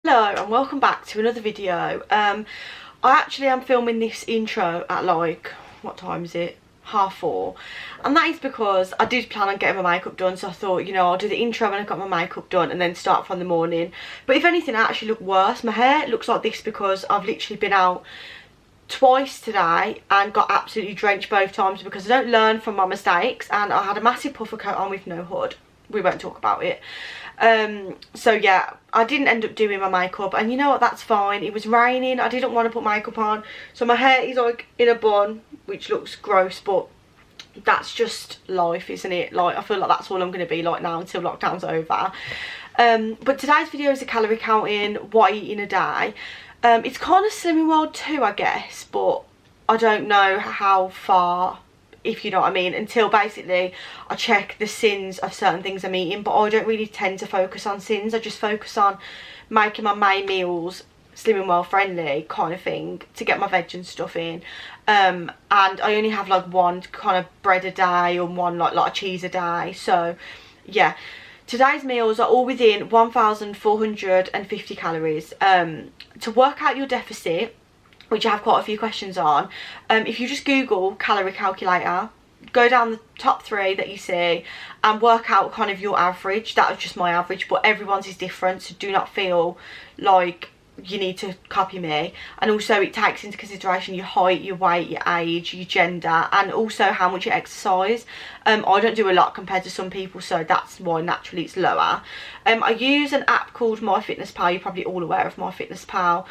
Hello and welcome back to another video. I actually am filming this intro at like, what time is it? 4:30, and that is because I did plan on getting my makeup done, so I thought, you know, I'll do the intro when I got my makeup done and then start from the morning. But if anything, I actually look worse. My hair looks like this because I've literally been out twice today and got absolutely drenched both times because I don't learn from my mistakes, and I had a massive puffer coat on with no hood. We won't talk about it. So yeah, I didn't end up doing my makeup, and you know what, that's fine. It was raining, I didn't want to put makeup on, so my hair is like in a bun, which looks gross, but that's just life, isn't it? Like, I feel like that's all I'm going to be like now until lockdown's over. But today's video is a calorie counting, what I eat in a day. It's kind of Slimming World too, I guess, but I don't know how far, if you know what I mean, until basically I check the sins of certain things I'm eating. But I don't really tend to focus on sins, I just focus on making my main meals Slimming World friendly kind of thing, to get my veg and stuff in. And I only have like one kind of bread a day and one like lot of cheese a day. So yeah, today's meals are all within 1,450 calories. To work out your deficit, which I have quite a few questions on, if you just Google calorie calculator, go down the top 3 that you see and work out kind of your average. That was just my average, but everyone's is different, so do not feel like you need to copy me. And also it takes into consideration your height, your weight, your age, your gender, and also how much you exercise. I don't do a lot compared to some people, so that's why naturally it's lower. I use an app called MyFitnessPal. You're probably all aware of MyFitnessPal.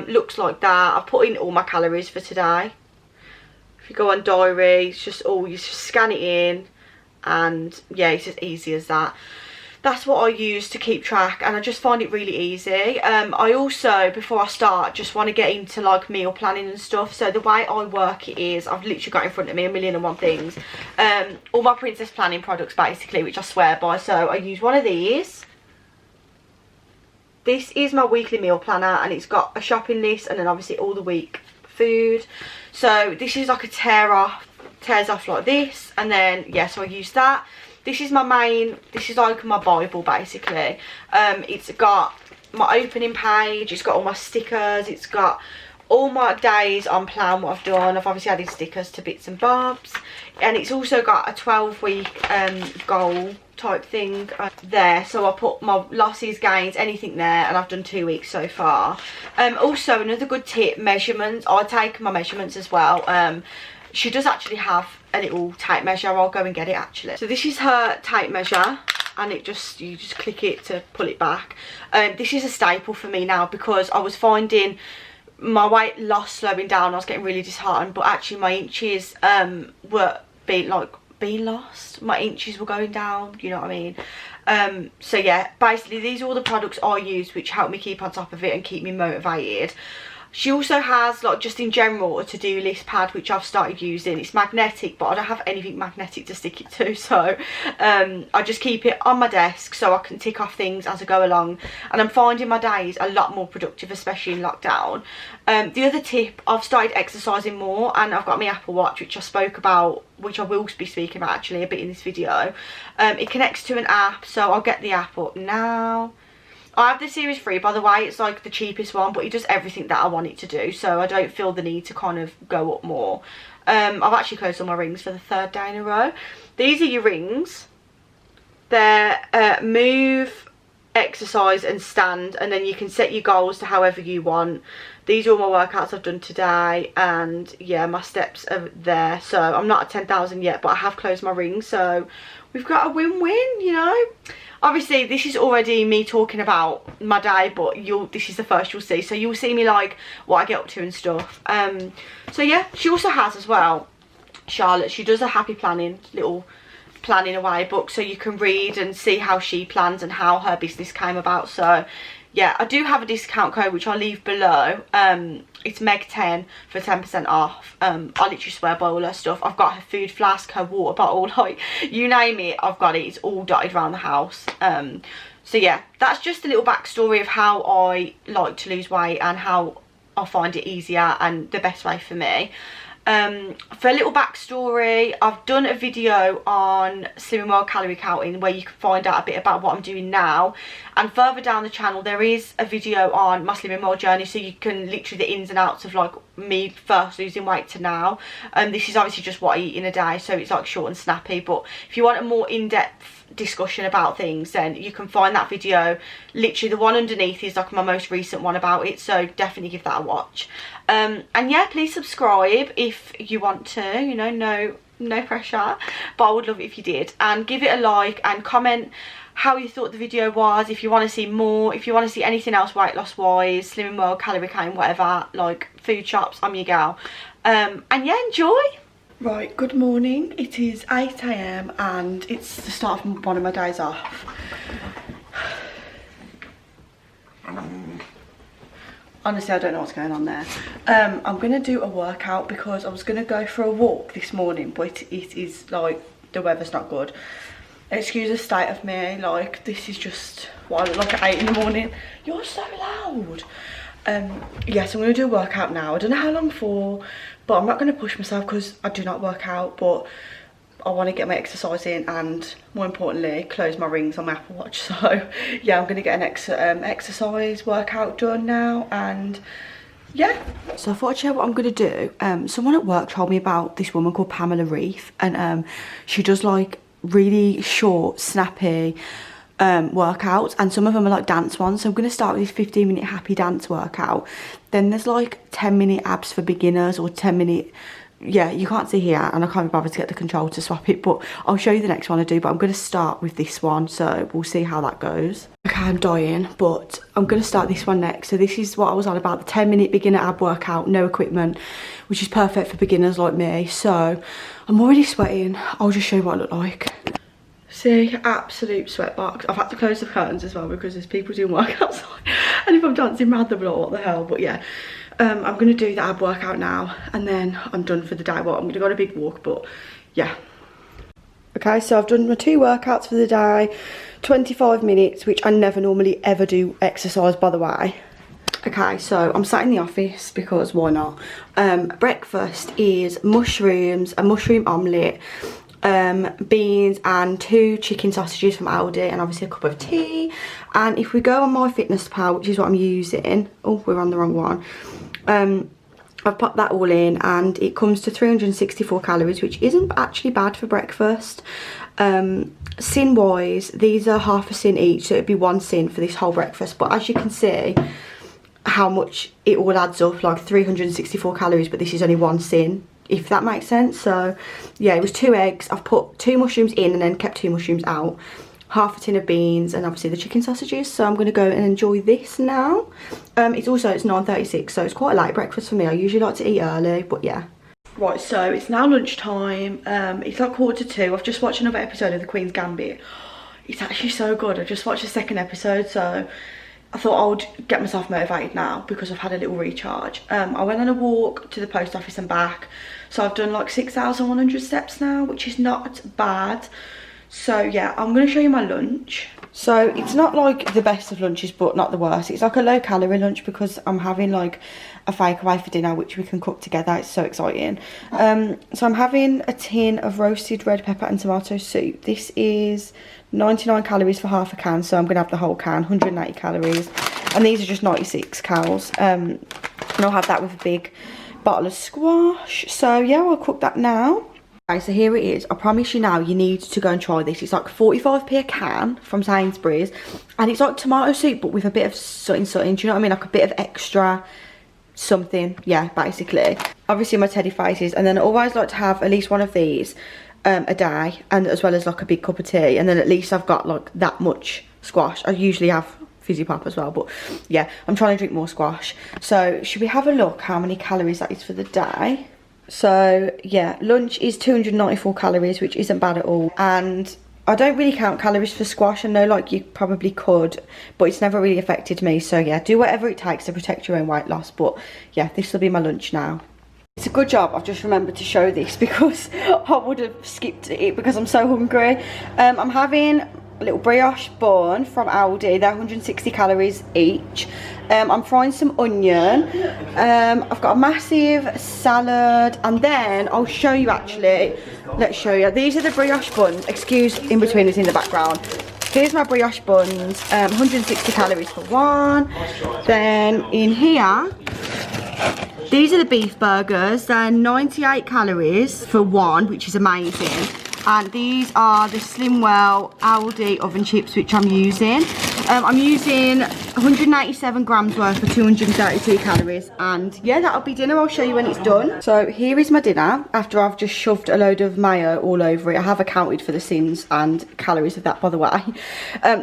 Looks like that. I've put in all my calories for today. If you go on diary, it's just all, you just scan it in, and yeah, it's as easy as that. That's what I use to keep track, and I just find it really easy. I also, before I start, just want to get into like meal planning and stuff. So the way I work it is, I've literally got in front of me 1,000,001 things. All my Princess Planning products basically, which I swear by. So I use one of these. This is my weekly meal planner, and it's got a shopping list and then obviously all the week food. So this is like a tears off like this, and then yeah, so I use that. This is my main, this is like my Bible basically. It's got my opening page, it's got all my stickers, it's got all my days on plan, what I've done. I've obviously added stickers to bits and bobs, and it's also got a 12-week goal type thing there. So I put my losses, gains, anything there, and I've done 2 weeks so far. Also another good tip, measurements. I take my measurements as well. She does actually have a little tape measure. I'll go and get it actually. So this is her tape measure, and it just, you just click it to pull it back. This is a staple for me now because I was finding my weight loss slowing down. I was getting really disheartened, but actually my inches were being lost. My inches were going down, you know what I mean? So yeah, basically these are all the products I use which help me keep on top of it and keep me motivated. She also has, like, just in general, a to-do list pad which I've started using. It's magnetic, but I don't have anything magnetic to stick it to, so I just keep it on my desk so I can tick off things as I go along. And I'm finding my days a lot more productive, especially in lockdown. The other tip, I've started exercising more, and I've got my Apple Watch, which I spoke about, which I will be speaking about actually a bit in this video. It connects to an app, so I'll get the app up now. I have the Series 3, by the way. It's like the cheapest one, but it does everything that I want it to do, so I don't feel the need to kind of go up more. I've actually closed all my rings for the 3rd day in a row. These are your rings. They're move, exercise and stand, and then you can set your goals to however you want. These are all my workouts I've done today, and yeah, my steps are there. So I'm not at 10,000 yet, but I have closed my rings, so we've got a win-win, you know. Obviously this is already me talking about my day, but this is the first you'll see, so you'll see me like what I get up to and stuff. So yeah, she also has as well, Charlotte, she does a happy planning, little planning away book, so you can read and see how she plans and how her business came about. So yeah, I do have a discount code which I'll leave below. It's Meg10 for 10% off. I literally swear by all her stuff. I've got her food flask, her water bottle, like you name it, I've got it. It's all dotted around the house. So yeah, that's just a little backstory of how I like to lose weight and how I find it easier and the best way for me. For a little backstory, I've done a video on Slimming World calorie counting where you can find out a bit about what I'm doing now, And further down the channel there is a video on my slimming world journey, so you can literally the ins and outs of like me first losing weight to now. This is obviously just what I eat in a day, so it's like short and snappy, but if you want a more in-depth discussion about things, then you can find that video. Literally the one underneath is like my most recent one about it, so definitely give that a watch. And yeah, please subscribe if you want to, you know, no pressure, but I would love it if you did, and give it a like and comment how you thought the video was, if you want to see more, if you want to see anything else weight loss wise, slimming world, calorie counting, whatever, like food shops, I'm your gal. And yeah, enjoy. Right, good morning. It is 8 AM and it's the start of one of my days off. Honestly, I don't know what's going on there. I'm going to do a workout because I was going to go for a walk this morning, but it is like, the weather's not good. Excuse the state of me, like this is just what I look like at 8 in the morning. You're so loud. Yes, I'm going to do a workout now. I don't know how long for, but I'm not going to push myself because I do not work out, but I want to get my exercise in and more importantly close my rings on my Apple Watch. So yeah, I'm going to get an exercise workout done now, and yeah. So I thought I'd share what I'm going to do. Someone at work told me about this woman called Pamela Reif, and she does like really short, snappy workouts, and some of them are like dance ones. So I'm going to start with this 15-minute happy dance workout. Then there's like 10-minute abs for beginners, or 10-minute, yeah, you can't see here and I can't be bothered to get the control to swap it, but I'll show you the next one I do. But I'm going to start with this one, so we'll see how that goes. Okay, I'm dying, but I'm going to start this one next. So this is what I was on about, the 10-minute beginner ab workout, no equipment, which is perfect for beginners like me. So I'm already sweating. I'll just show you what I look like. See, absolute sweat box. I've had to close the curtains as well because there's people doing work outside, and if I'm dancing around them, like, what the hell. But yeah, I'm going to do the ab workout now and then I'm done for the day. Well, I'm going to go on a big walk, but yeah. Okay, so I've done my 2 workouts for the day, 25 minutes, which I never normally ever do exercise, by the way. Okay, so I'm sat in the office because why not? Breakfast is mushrooms, a mushroom omelette, beans and 2 chicken sausages from Aldi, and obviously a cup of tea. And if we go on MyFitnessPal, which is what I'm using, oh, we're on the wrong one, I've popped that all in and it comes to 364 calories, which isn't actually bad for breakfast. Sin wise, these are half a sin each, so it'd be 1 sin for this whole breakfast. But as you can see how much it all adds up, like 364 calories, but this is only 1 sin, if that makes sense. So yeah, it was 2 eggs. I've put 2 mushrooms in and then kept 2 mushrooms out, half a tin of beans, and obviously the chicken sausages. So I'm going to go and enjoy this now. It's 9:36, so it's quite a late breakfast for me. I usually like to eat early, but yeah. Right, so it's now lunchtime. It's like 1:45. I've just watched another episode of The Queen's Gambit. It's actually so good. I just watched the 2nd episode, so I thought I would get myself motivated now because I've had a little recharge. I went on a walk to the post office and back, so I've done like 6,100 steps now, which is not bad. So yeah, I'm going to show you my lunch. So it's not like the best of lunches, but not the worst. It's like a low calorie lunch because I'm having like a fake away for dinner, which we can cook together. It's so exciting. So I'm having a tin of roasted red pepper and tomato soup. This is 99 calories for half a can, so I'm going to have the whole can, 180 calories. And these are just 96 calories. And I'll have that with a big bottle of squash. So yeah, I'll cook that now. Okay, so here it is. I promise you now, you need to go and try this. It's like 45p a can from Sainsbury's, and it's like tomato soup but with a bit of something, do you know what I mean, like a bit of extra something, yeah, basically. Obviously my teddy faces, and then I always like to have at least one of these a day, and as well as like a big cup of tea, and then at least I've got like that much squash. I usually have fizzy pop as well, but yeah, I'm trying to drink more squash. So should we have a look how many calories that is for the day? So yeah, lunch is 294 calories, which isn't bad at all. And I don't really count calories for squash. I know like you probably could, but it's never really affected me. So yeah, do whatever it takes to protect your own weight loss. But yeah, this will be my lunch now. It's a good job I've just remembered to show this because I would have skipped it because I'm so hungry. I'm having a little brioche bun from Aldi. They're 160 calories each. I'm frying some onion. I've got a massive salad, and then I'll show you actually. Let's show you. These are the brioche buns. Excuse in between, it's in the background. Here's my brioche buns, 160 calories for one. Then in here, these are the beef burgers. They're 98 calories for one, which is amazing. And these are the Slimwell Aldi oven chips, which I'm using. I'm using 187 grams worth for 232 calories. And yeah, that'll be dinner. I'll show you when it's done. So here is my dinner after I've just shoved a load of mayo all over it. I have accounted for the sins and calories of that, by the way.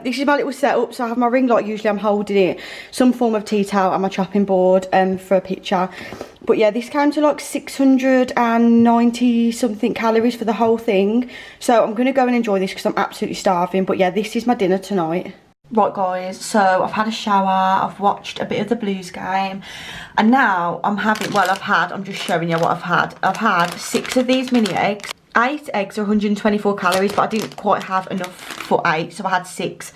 This is my little setup. So I have my ring light. Usually I'm holding it, some form of tea towel and my chopping board for a picture. But yeah, this came to like 690 something calories for the whole thing. So I'm going to go and enjoy this because I'm absolutely starving. But yeah, this is my dinner tonight. Right guys, so I've had a shower, I've watched a bit of the Blues game, and now I'm having, well I'm just showing you what I've had. I've had 6 of these mini eggs. 8 eggs are 124 calories, but I didn't quite have enough for 8, so I had 6,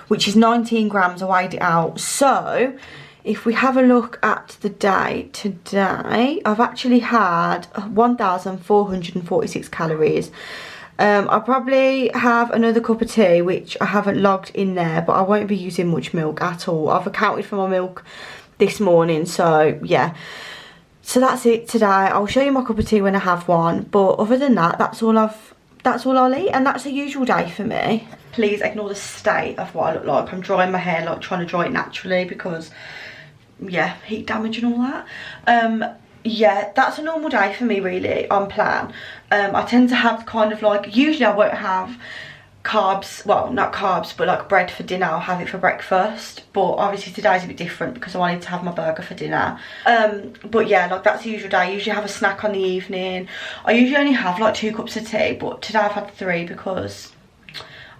which is 19 grams. I weighed it out. So if we have a look at the day today, I've actually had 1,446 calories. I'll probably have another cup of tea, which I haven't logged in there, but I won't be using much milk at all. I've accounted for my milk this morning, so yeah. So that's it today. I'll show you my cup of tea when I have one, but other than that, that's all I'll eat, and that's a usual day for me. Please ignore the state of what I look like. I'm drying my hair, like trying to dry it naturally because, yeah, heat damage and all that. Yeah, that's a normal day for me really on plan. I tend to have kind of like, usually I won't have carbs, well not carbs, but like bread for dinner. I'll have it for breakfast, but obviously today's a bit different because I wanted to have my burger for dinner. But yeah, like that's the usual day. I usually have a snack on the evening. I usually only have like 2 cups of tea, but today I've had 3 because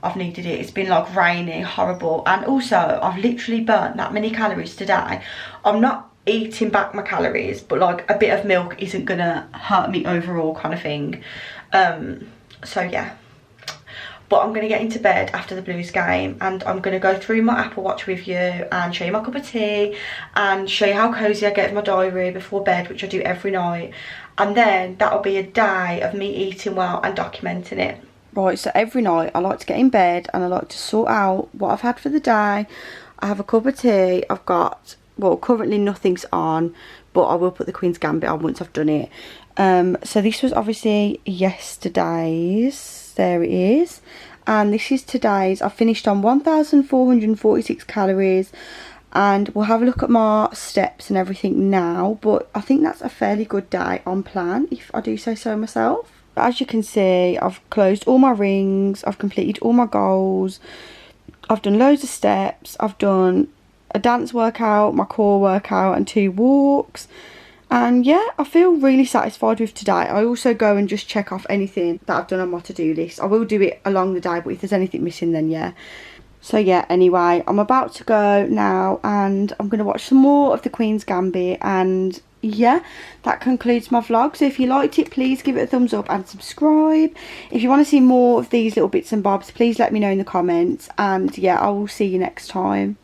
I've needed it. It's been like rainy, horrible, and also I've literally burnt that many calories today. I'm not eating back my calories, but like a bit of milk isn't gonna hurt me overall, kind of thing. So yeah, but I'm gonna get into bed after the Blues game, and I'm gonna go through my Apple Watch with you and show you my cup of tea and show you how cozy I get with my diary before bed, which I do every night. And then that'll be a day of me eating well and documenting it. Right, so every night I like to get in bed and I like to sort out what I've had for the day. I have a cup of tea. I've got, well, currently nothing's on, but I will put the Queen's Gambit on once I've done it. So this was obviously yesterday's. There it is. And this is today's. I finished on 1,446 calories. And we'll have a look at my steps and everything now. But I think that's a fairly good day on plan, if I do say so myself. As you can see, I've closed all my rings. I've completed all my goals. I've done loads of steps. I've done a dance workout, my core workout, and 2 walks. And yeah, I feel really satisfied with today. I also go and just check off anything that I've done on my to-do list. I will do it along the day, but if there's anything missing, then yeah. So yeah, anyway, I'm about to go now and I'm going to watch some more of the Queen's Gambit, and yeah, that concludes my vlog. So if you liked it, please give it a thumbs up and subscribe. If you want to see more of these little bits and bobs, please let me know in the comments, and yeah, I will see you next time.